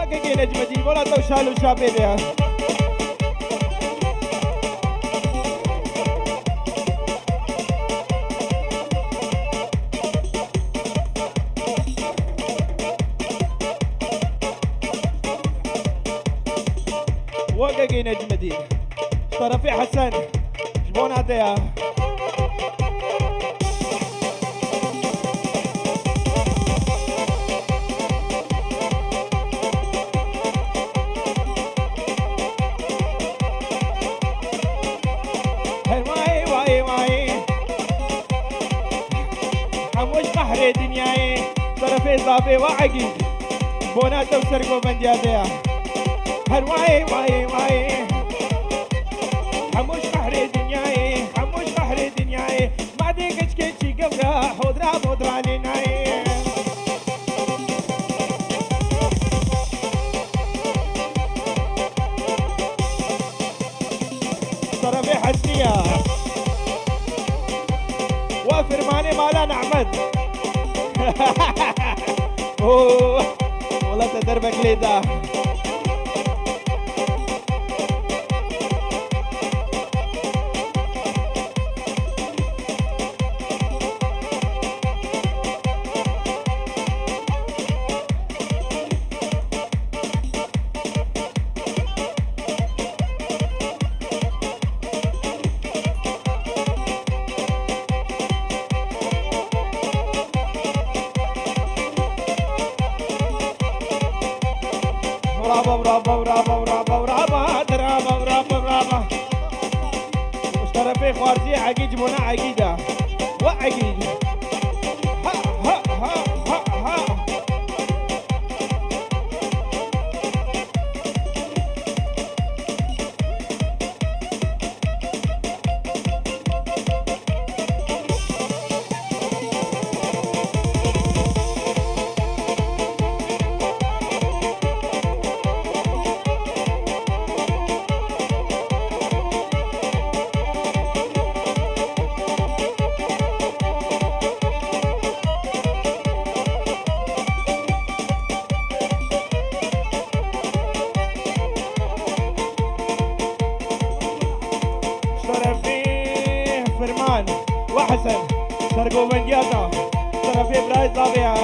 وكاكي نجمتي ولا توشالو شابيبيا وكاكي نجمتي طرفي حسن شبوناتيها بحر دنياي طرفي صافي وعقيد بونات وسرقو بندياتيا هرواي واي واي حموش بحر دنياي حموش بحر دنياي ما ديكش كيتشي قبرا حضرا مضرا لناي طرفي حسنية وفرماني مالا نعمد اوه والله تدربك ليدا برافو برافو برافو برافو برافو برافو برافو برافو مشترفي خوارزي عقيد بنا عقيدة وعقيد ها ها ها ها ها فرمان وحسن سرقوا بندياتنا طرفي برايز ضابع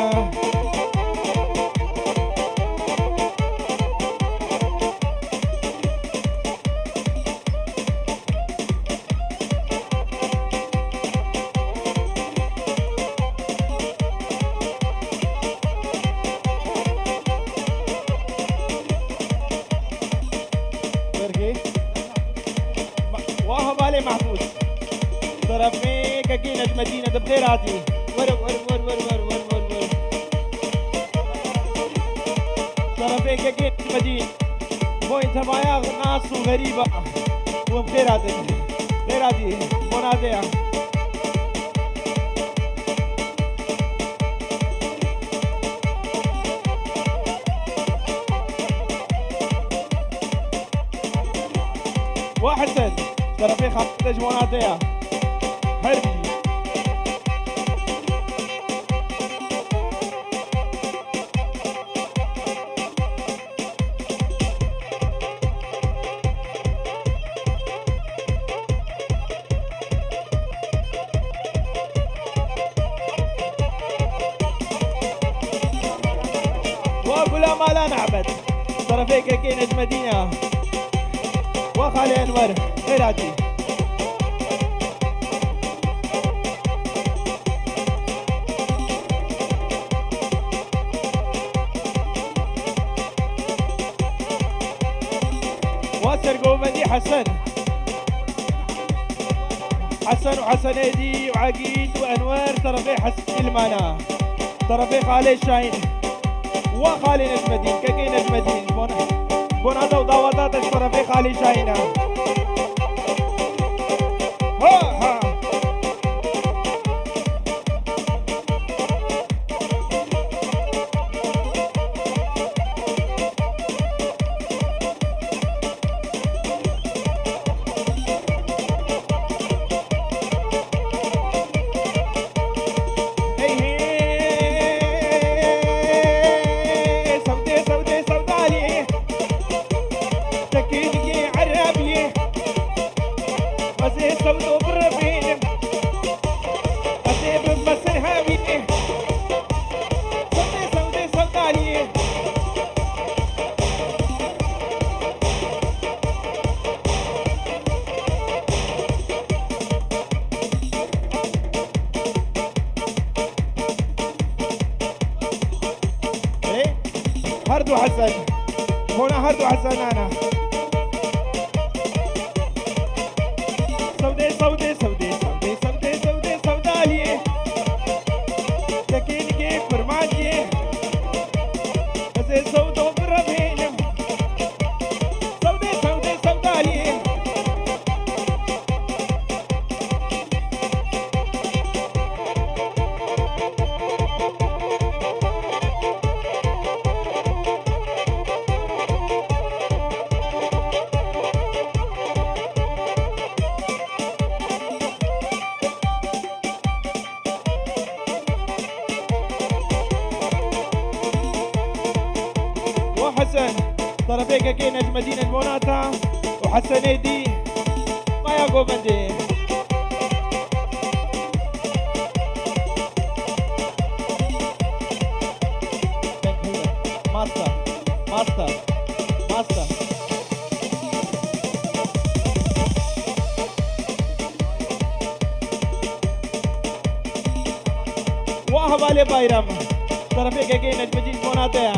واه بالي محفوظ طرفي كاكينة مدينة بغير عادي ور ور ور ور ور ور ور ور طرفي كاكينة مدينة بوينت مايا ناس وغريبة وبغير عادي غير عادي بونادية وحسن طرفي خط جموناتيا هربي واقول ما لا نعبد طرفي كاكينة مدينة وخالي انور غيراتي وسرقوا مدي حسن حسن وحسنيدي وعقيد وانوار طرفي حسن المانا طرفي خالي الشاهين وخالي نجمدين كاكي نجمدين بوناتا وداواتات طرفي خالي شاهينا ها ها سودي سودي سودالي هردو حسن هنا هردو حسن أنا سودي سودي سودي سودي سودي سودي سودالي تكين كيف برماتي زي سودو بربينم سودي سودي سودالي وحسن طرفيك كي نجم مدينة موناتا وحسن ايدي ما يقو بندي ماستر ماستر ماستر واه بالي بايرم طرفيك كي نجم مدينة موناتا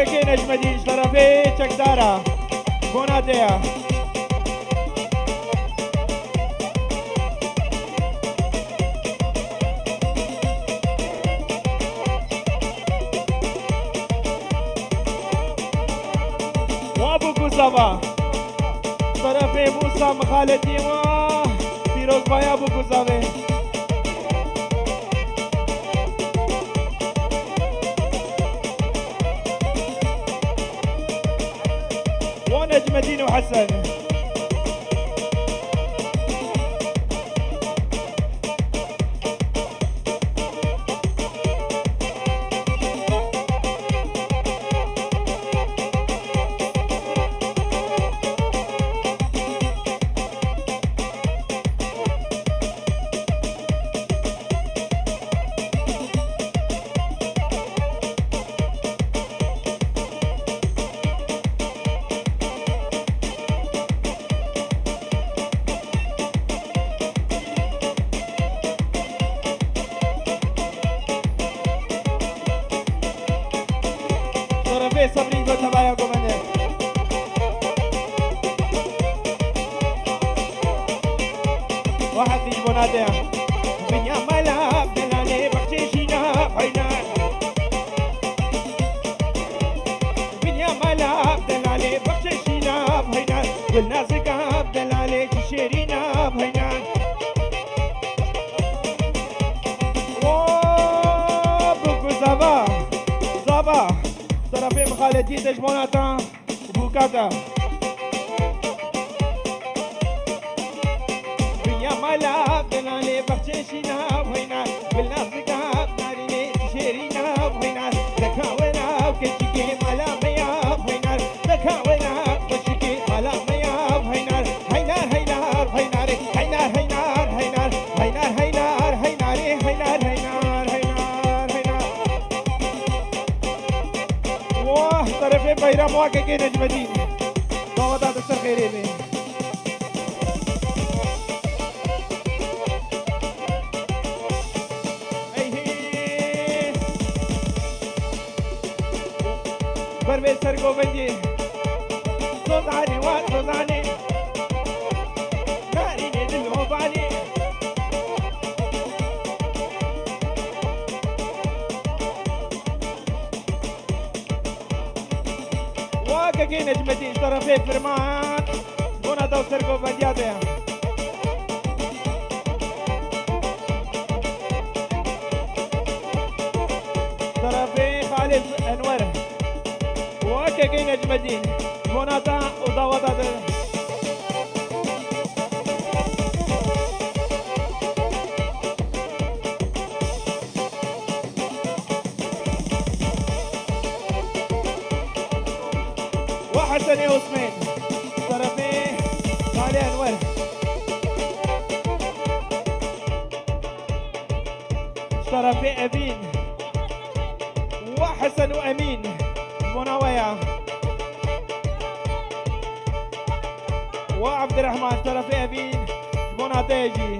كي نجم دين طرفي تشكدارا بوناتيا وابو كوزابا طرفي موسى مخالتي فيروز بايا ابو كوزابي ونجم الدين وحسن طرفي صبري بتبايا كوماندير واحد في بوناتيا بنيا مالا بلالي بخشيشينا فاينال بنيا مالا بلالي بخشيشينا فاينال والناس قاب بلالي تشيرينا فاينال وبوكو زابا زابا طرفي مخالتي تجموناتا وبوكاتا بنيا مالا بلالي بخشيشينا فاينال والناس قاب ناريني تشيرينا فاينال ذكاونا وكشكي مالا ميا فاينال ذكاونا وكشكي مالا ميا فاينال هينار هينار هيناري هينار هينار هينار هينار هينار هيناري هينار هينار هينار هينار واه طرفي بيرام واقع كي نجم الدين ضوضات السرخيري بي بربي سرقو بندي صوتاني وصوتاني ناريني دلوباني واقع كي نجم الدين طرفي فرمان بونا دو سرقو بندياتي طرفي خالد انور كاكي نجم الدين بوناتا وداوطا وحسن يا عثمان طرفين علي انور طرفين امين وحسن وامين منوية وعبد الرحمن طرفين امين مناتيجي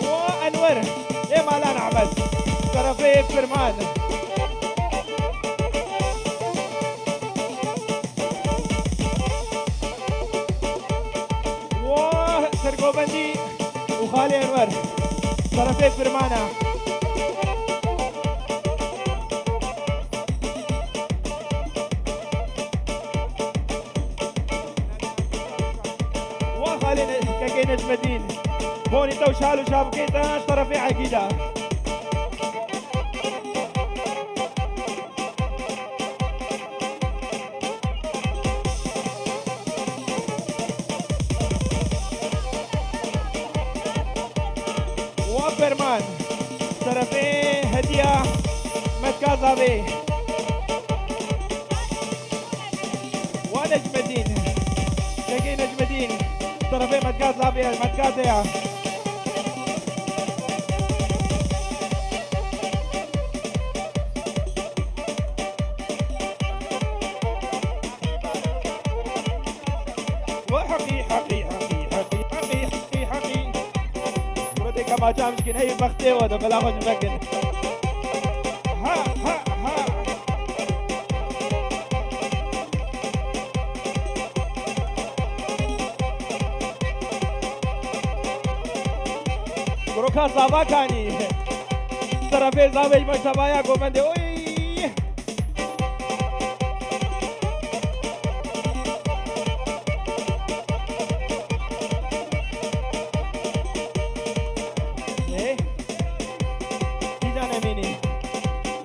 وانور ايه مالان عبد طرفين فرمان سرقوبندي وخالي انور طرفي فرمانة وخالي كاكي نجم الدين بوني تو شالو شابكيتا طرفي عقيدة وفرمان طرفين هدية متكازابي ونجم الدين كاكي نجم الدين طرفين متكازابي المتكازية وحقي حقي حقي حقي حقي حقي حقي كما جام مسكين هي بختي وده بلا خوش مبكن ها ها ها بروكا زابا كاني طرفي زابج مشتبايا قومندي اوي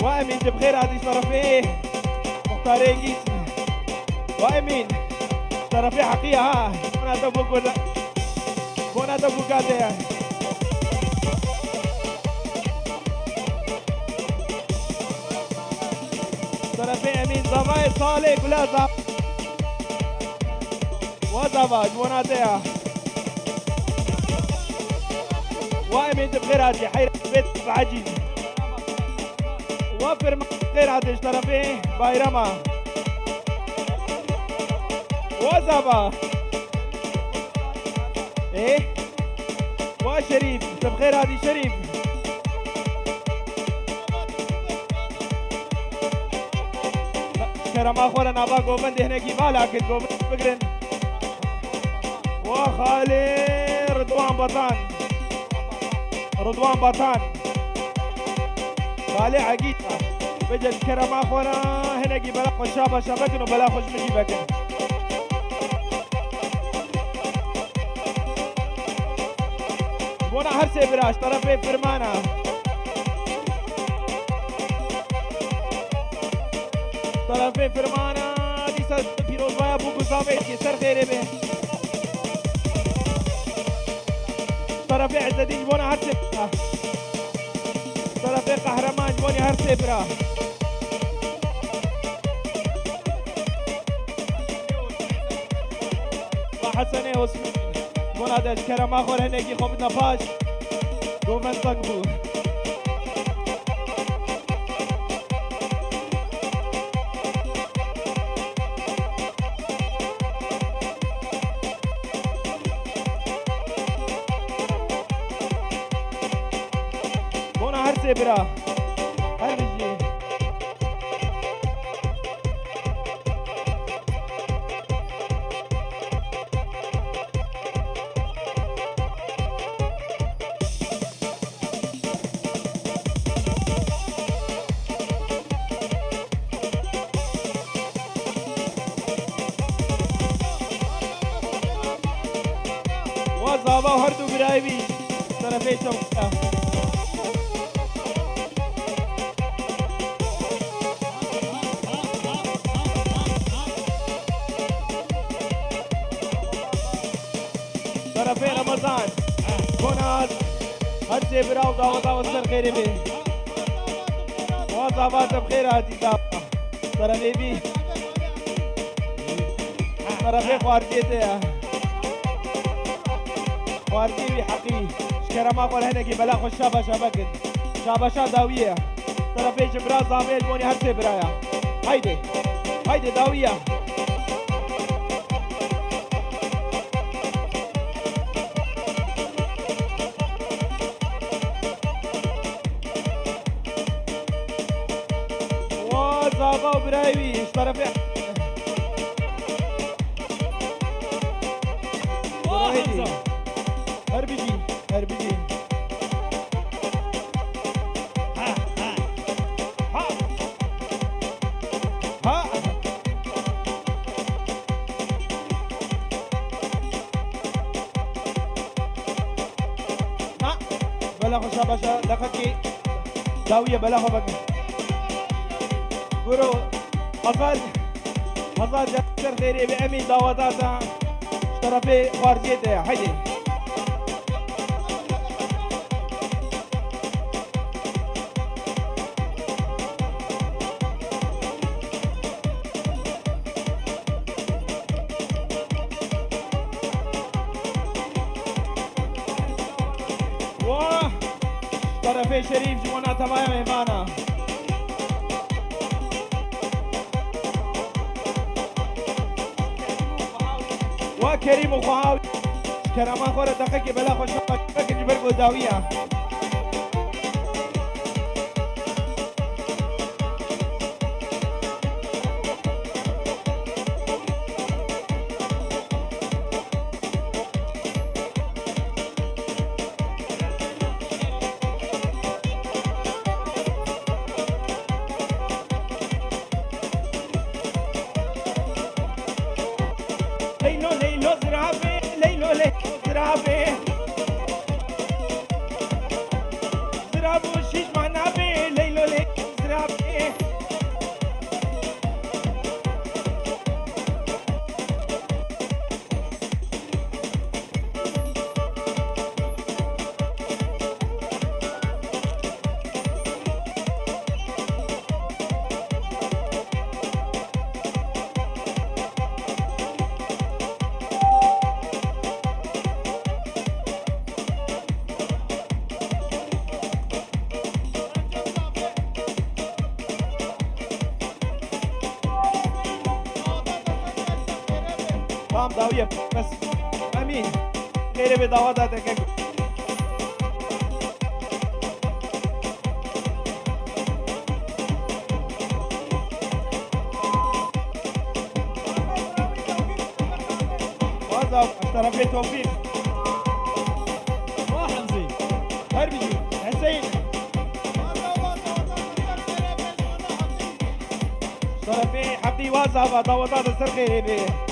وامين بخير هذه طرفيه مختاري جسم وامين طرفيه حقيقة ها بونا تبو كاده طرفيه امين زباي صالح كلها زب وزباج بونا تيا وامين بخير هذه حيرة بيت عجيب وفر غير عدش طرفين بايرما وزبا ايه وشريف بخير هذه شريف كرم اخونا نابا قومند هنا كيفا لكن قومند فكرن وخالي رضوان بطان خالي عقيدة بجد كرم اخونا هنا كي بلا خوش شابكن وبلا خوش مجيبكن بونا هرسي براش طرفي فرمانا طرفي فرمانا ديسا بيروز بايا بوكو صابيت سر خيري به طرفي عز الدين بونا هرسي طرفي قهرمان بوني هرسي برا وحسنه واسمي بونا داش كرم اخور هنگی خوب نپاش دومن تنگ بود بونا هرسي برا هرمجي وزابا وهردو برايبي طرفي شوكا طرفي رمضان بوناز هرسي براو دعوة وصل خيري بي وصابات بخير هاتي دعوة طرفي بي طرفي خوارديته خواردي بي حقي شكرا ما قول هنكي بلا خوش شابا شابكت شابا شا داوية طرفي جبرا زاميل بوني هرسي برايا هيدي هيدي داوية وزاغا وبرايوي طرفي هيدي هربجي هربجي ها ها ها ها ها بلا خو شاباشا دقيقي داوية بلا خو بقى برو هزار جسر خيري بأمين دعواتاتا طرفي خارجيته حيدي واه طرفي شريف جوانا تمام إيمانا وكريم وخواوي كرما خورة دقيقة بلا خوش فكر جبر قداوية ليلو ليلو زرافي ليلو ليلو زرافي زرافو شيش معنافي ليلو ليلو زرافي تمام داوية بس أمين غيري بدعواتك وهذا طرفي توفيق وحمزي هربجي حسين طرفي حبي وازع دعواتات السر خيري بيه